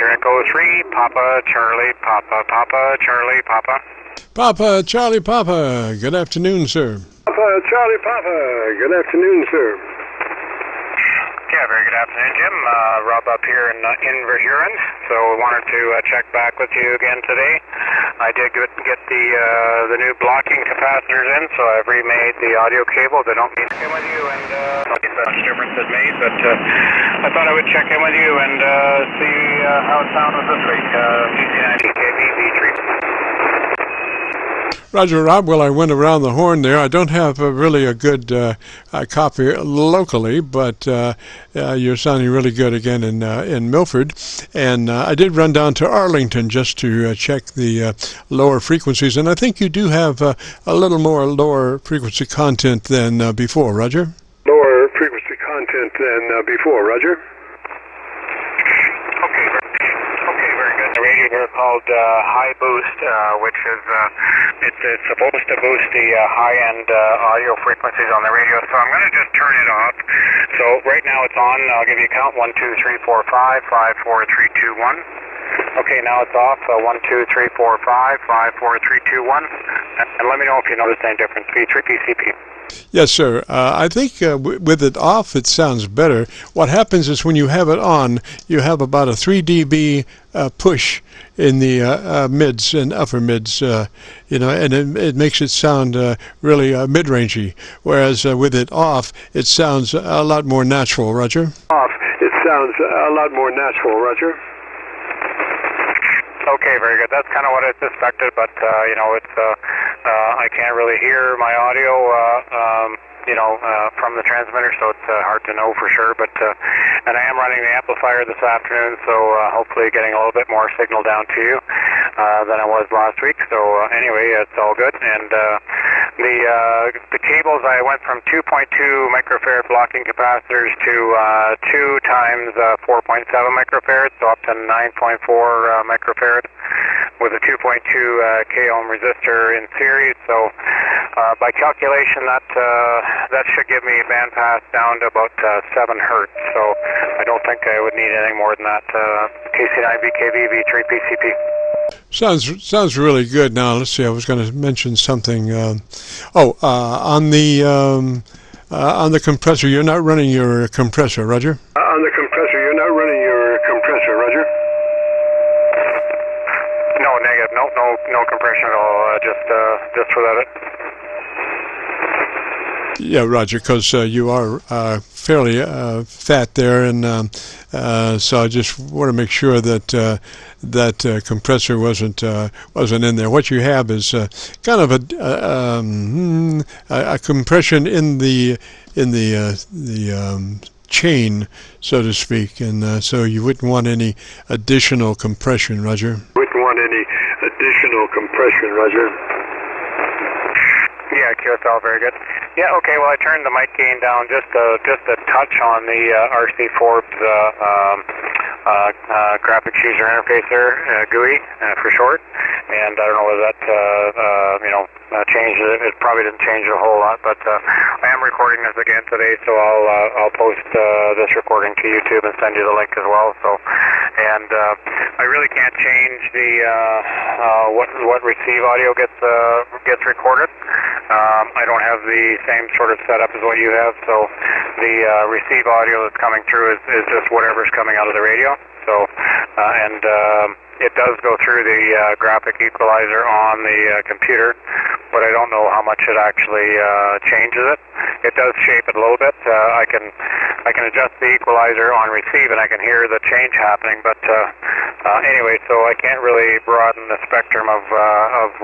Victor Echo 3, Papa, Charlie, Papa, Papa, Charlie, Papa. Papa, Charlie, Papa. Good afternoon, sir. Papa, Charlie, Papa. Good afternoon, sir. Yeah, very good afternoon, Jim. Rob up here in Verhuren. So we wanted to check back with you again today. I did get the new blocking capacitors in, so I've remade the audio cables. I don't mean to check in with you and not much difference it made, but I thought I would check in with you and see how it sounded this week. KC9VKV V3. Roger, Rob. Well, I went around the horn there. I don't have really a good copy locally, but you're sounding really good again in Milford. And I did run down to Arlington just to check the lower frequencies, and I think you do have a little more lower frequency content than before, Roger. Lower frequency content than before, Roger. The radio here called High Boost, which is it's supposed to boost the high-end audio frequencies on the radio. So I'm going to just turn it off. So right now it's on. I'll give you a count: 1, 2, 3, 4, 5, 5, 4, 3, 2, 1. Okay, now it's off. 1, 2, 3, 4, 5, 5, 4, 3, 2, 1. And let me know if you notice any difference. V3PCP. Yes, sir. I think with it off, it sounds better. What happens is when you have it on, you have about a 3 dB push in the mids and upper mids, and it makes it sound really mid-rangey. Whereas with it off, it sounds a lot more natural, Roger. Off, it sounds a lot more natural, Roger. Okay, very good. That's kind of what I suspected, but it's I can't really hear my audio, from the transmitter, so it's hard to know for sure. But and I am running the amplifier this afternoon, so hopefully getting a little bit more signal down to you than I was last week. So anyway, it's all good. And the cables, I went from 2.2 microfarad blocking capacitors to 2 times 4.7 microfarad, so up to 9.4 microfarad with a 2.2 k ohm resistor in series. So by calculation, that should give me bandpass down to about 7 hertz. So I don't think I would need anything more than that. KC9VKV V3PCP. Sounds really good. Now let's see. I was going to mention something. On the compressor, you're not running your compressor, Roger. On the compressor, you're not running your compressor, Roger. No, negative. No compression at all. Just without it. Yeah, Roger, because you are fairly fat there, and so I just want to make sure that that compressor wasn't in there. What you have is kind of a compression in the chain, so to speak, and so you wouldn't want any additional compression, Roger. Wouldn't want any additional compression, Roger. Yeah, QSL, very good. Yeah, okay, well, I turned the mic gain down just a touch on the RC-Forbes graphics user interface there, GUI for short, and I don't know whether that changed it. It probably didn't change a whole lot, but I am recording this again today, so I'll post this recording to YouTube and send you the link as well. So, and I really can't change the what receive audio gets recorded. I don't have the same sort of setup as what you have, so the receive audio that's coming through is just whatever's coming out of the radio. So, it does go through the graphic equalizer on the computer, but I don't know how much it actually changes it. It does shape it a little bit. I can adjust the equalizer on receive, and I can hear the change happening. But anyway, so I can't really broaden the spectrum of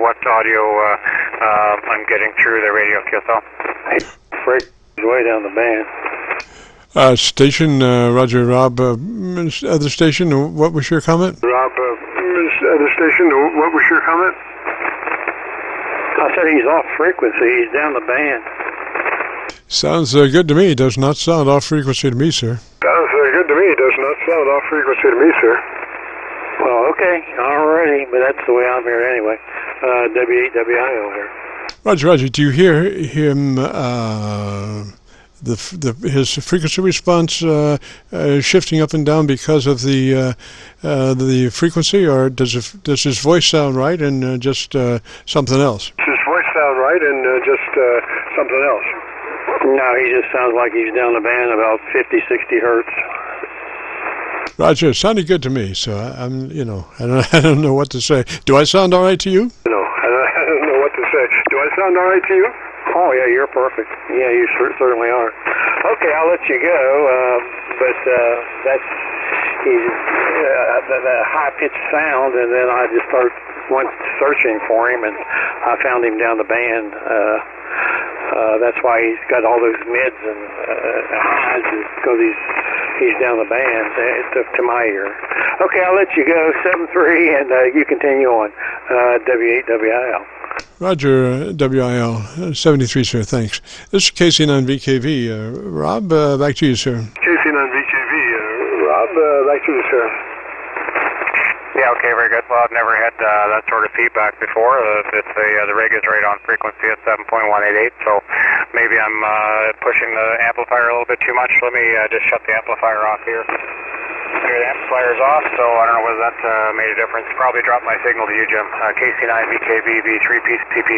what audio I'm getting through the radio QSL. Break way down the band. Station, Roger, Rob, other station, what was your comment? Rob, other station, what was your comment? I said he's off frequency, he's down the band. Sounds good to me. Does not sound off frequency to me, sir. Sounds good to me. Does not sound off frequency to me, sir. Well, okay, alrighty, but that's the way I'm here anyway. W8WIO here. Roger, do you hear him, his frequency response shifting up and down because of the frequency, or does his voice sound right and just something else? Does his voice sound right and just something else? No, he just sounds like he's down the band about 50, 60 hertz. Roger, it sounded good to me, so I'm, I don't know what to say. Do I sound all right to you? No, I don't know what to say. Do I sound all right to you? Oh, yeah, you're perfect. Yeah, you certainly are. Okay, I'll let you go, but that's the high-pitched sound, and then I just went searching for him, and I found him down the band. That's why he's got all those mids and highs, because he's down the band to my ear. Okay, I'll let you go, 7-3, and you continue on. W8WIL. Roger, WIL, 73, sir, thanks. This is KC9VKV. Rob, back to you, sir. KC9VKV. Rob, back to you, sir. Yeah, okay, very good. Well, I've never had that sort of feedback before. The rig is right on frequency at 7.188, so maybe I'm pushing the amplifier a little bit too much. Let me just shut the amplifier off here. Okay, the amplifier's off, so I don't know whether that made a difference. Probably dropped my signal to you, Jim. KC9VKV V3PCP.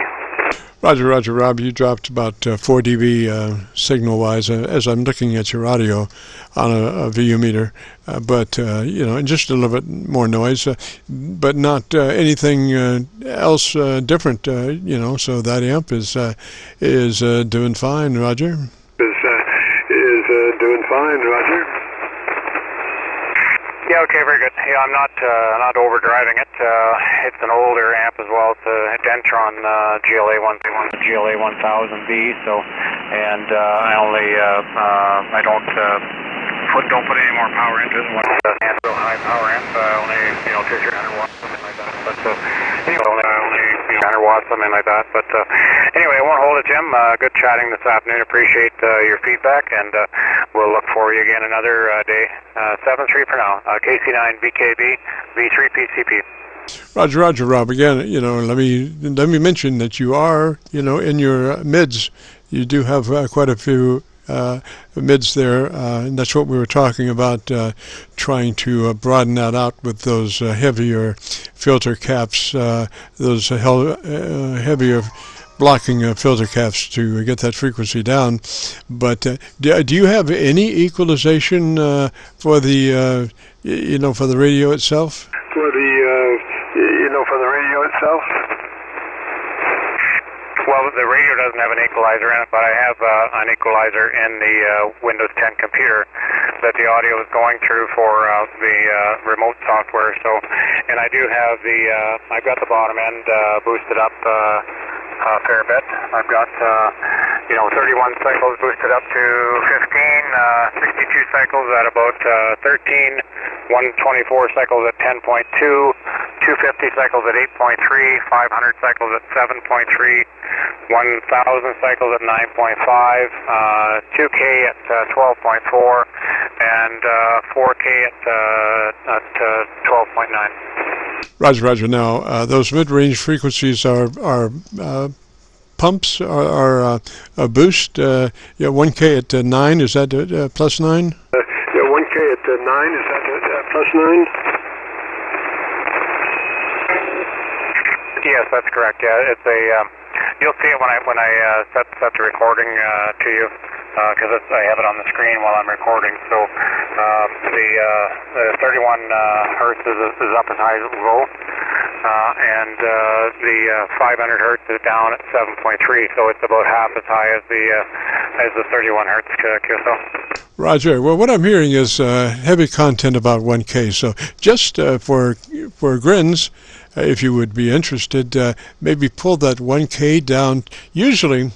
Roger, Rob. You dropped about 4 dB signal-wise as I'm looking at your audio on a VU meter, but and just a little bit more noise, but not anything else different. So that amp is doing fine, Roger. Is doing fine, Roger. Yeah, okay, very good. Yeah, I'm not overdriving it. It's an older amp as well. It's a Dentron GLA 1000B. So, and I don't put any more power into it. And real high power amp, only 200-300 watts, something like that. But anyway, only 100 watts, something like that. But anyway, I won't hold it, Jim. Good chatting this afternoon. Appreciate your feedback, and we'll look for you again another day. 7-3 for now. KC9VKV V3PCP. Roger, Rob. Again, let me mention that you are, in your mids, you do have quite a few mids there, and that's what we were talking about, trying to broaden that out with those heavier filter caps, those heavier blocking filter caps to get that frequency down. But do you have any equalization for the for the radio itself? For the radio itself. Well, the radio doesn't have an equalizer in it, but I have an equalizer in the Windows 10 computer that the audio is going through for the remote software. So, and I do have I've got the bottom end boosted up a fair bit. I've got 31 cycles boosted up to 15, 62 cycles at about 13, 124 cycles at 10.2, 250 cycles at 8.3, 500 cycles at 7.3, 1,000 cycles at 9.5, 2K at 12.4, and 4K at 12.9. Roger. Now, those mid-range frequencies are pumps, are a boost. 1K at 9, is that plus 9? 1K at 9, is that plus 9? Yes, that's correct. Yeah, it's a. You'll see it when I set the recording to you, because I have it on the screen while I'm recording. So the 31 hertz is up as high as it will go, and the 500 hertz is down at 7.3. So it's about half as high as the 31 hertz QSO. Roger. Well, what I'm hearing is heavy content about 1K. So just for grins, if you would be interested, maybe pull that 1K down. Usually,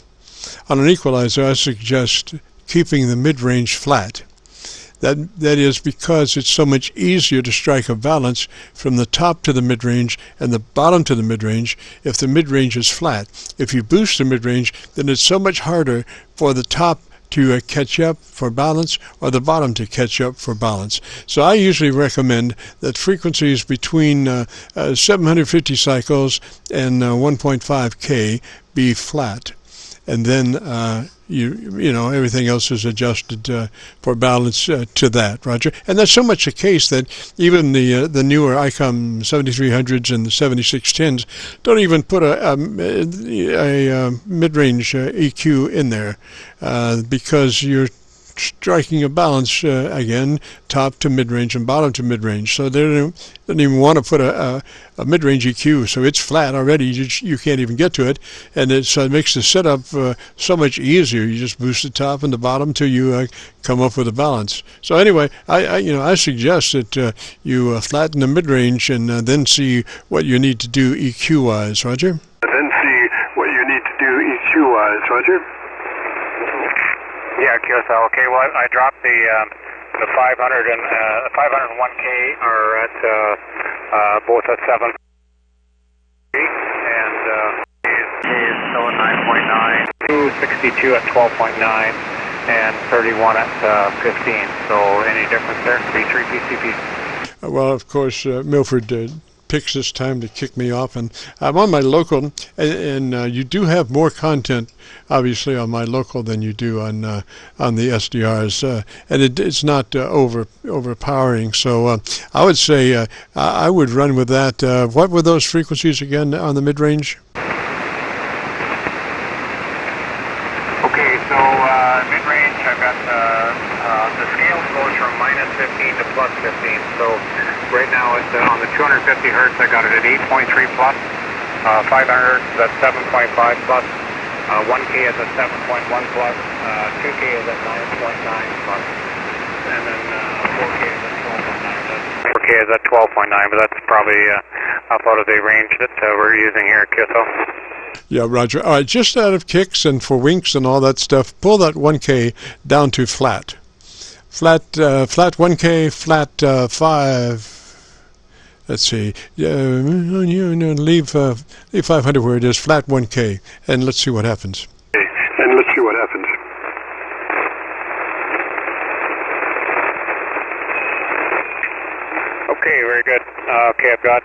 on an equalizer, I suggest keeping the mid-range flat. That is because it's so much easier to strike a balance from the top to the mid-range and the bottom to the mid-range if the mid-range is flat. If you boost the mid-range, then it's so much harder for the top to catch up for balance or the bottom to catch up for balance. So I usually recommend that frequencies between 750 cycles and 1.5K be flat. And then, you know, everything else is adjusted for balance to that, Roger. And that's so much the case that even the newer ICOM 7300s and the 7610s don't even put a mid-range EQ in there because you're striking a balance again, top to mid-range and bottom to mid-range. So they don't even want to put a mid-range EQ, so it's flat already. You can't even get to it, and it makes the setup so much easier. You just boost the top and the bottom till you come up with a balance. So anyway, I suggest that you flatten the mid-range and then see what you need to do EQ-wise, Roger. Then see what you need to do EQ-wise, Roger. Yeah, Qso. Okay, well, I dropped the 500 and 501K are at both at 7, and is still at 9.9, 262 at 12.9, and 31 at 15. So any difference there? V3PCP. Well, of course, Milford picks this time to kick me off, and I'm on my local, and you do have more content obviously on my local than you do on the SDRs, and it's not overpowering. So I would say I would run with that. What were those frequencies again on the mid-range? Okay, so mid-range, I've got the scale goes from -15 to +15. So right now it's on the 250 hertz. I got it at 8.3 plus. 500 hertz is at 7.5 plus. 1K is at 7.1 plus. 2K is at 9.9 plus. And then 4K is at 12.9. 4K is at 12.9, but that's probably up out of the range that we're using here at Qso. Yeah, Roger. All right, just out of kicks and for winks and all that stuff, pull that 1K down to flat. Flat 1K, flat 5. Let's see. Leave 500 where it is. Flat 1K, and let's see what happens. And let's see what happens. Okay, very good. Okay, I've got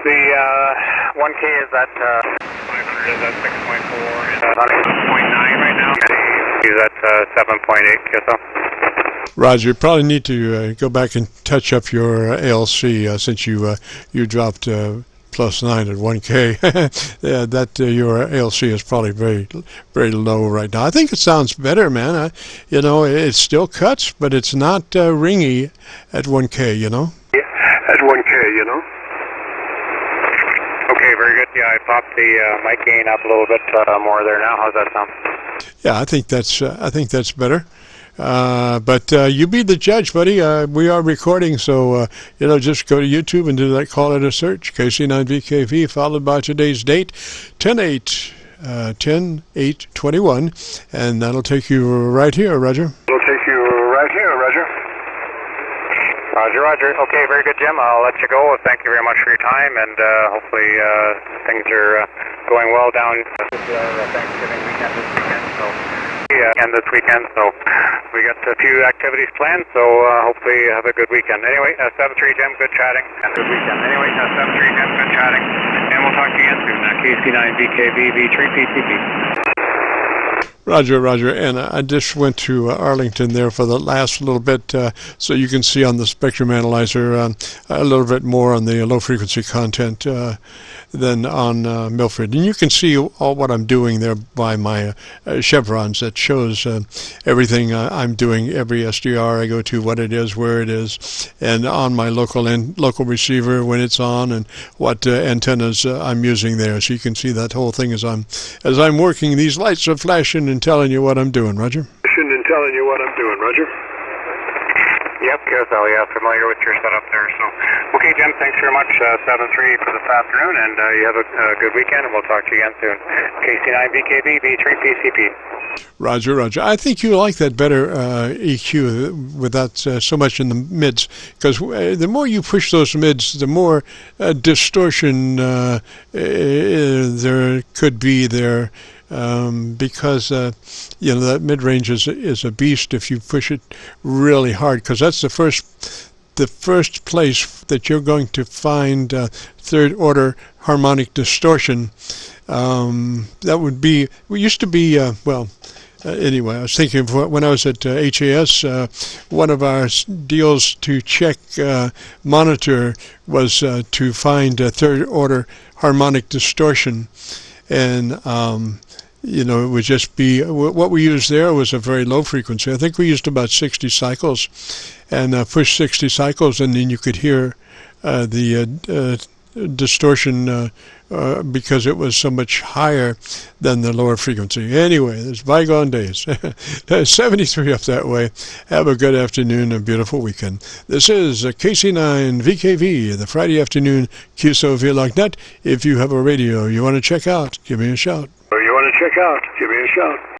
the 1K is at 500 is at 6.4 and 100.9 right now. He's at 7.8 Qso. Roger, you probably need to go back and touch up your ALC since you dropped +9 at 1K. Yeah, that your ALC is probably very, very low right now. I think it sounds better, man. It still cuts, but it's not ringy at 1K. At 1K, Okay, very good. Yeah, I popped the mic gain up a little bit more there now. How's that sound? Yeah, I think that's better. But you be the judge, buddy. We are recording, so just go to YouTube and do that. Call it a search, KC9VKV, followed by today's date, 10/8/21, and that'll take you right here, Roger. It'll take you right here, Roger. Roger. Okay, very good, Jim. I'll let you go. Thank you very much for your time, and hopefully things are going well down. This is our Thanksgiving weekend this weekend, so. And this weekend, so we got a few activities planned, so hopefully you have a good weekend. Anyway, 7-3 Jim, good chatting. Have a good weekend. Anyway, 7-3 Jim, good chatting. And we'll talk to you again soon. KC9VKV, V3PCP. Roger, and I just went to Arlington there for the last little bit, so you can see on the spectrum analyzer a little bit more on the low-frequency content than on Milford. And you can see all what I'm doing there by my chevrons that shows everything I'm doing, every SDR I go to, what it is, where it is, and on my local receiver when it's on, and what antennas I'm using there. So you can see that whole thing as I'm working. These lights are flashing and telling you what I'm doing, Roger. Yep, Qso, yeah, familiar with your setup there. So, okay, Jim, thanks very much. 7-3 for this afternoon, and you have a good weekend, and we'll talk to you again soon. KC9VKV, V3PCP. Roger. I think you like that better EQ without so much in the mids, because the more you push those mids, the more distortion there could be there. Because that mid-range is a beast if you push it really hard, because that's the first place that you're going to find third-order harmonic distortion That would be, we used to be, anyway, I was thinking of when I was at HAS, one of our deals to check monitor was to find third order harmonic distortion. And it would just be, what we used there was a very low frequency. I think we used about 60 cycles, and push 60 cycles, and then you could hear the distortion because it was so much higher than the lower frequency. Anyway, there's bygone days. 73 up that way. Have a good afternoon, a beautiful weekend. This is KC9VKV, the Friday afternoon Qso-Vlog net. If you have a radio you want to check out, give me a shout. Check out. Give me a shout.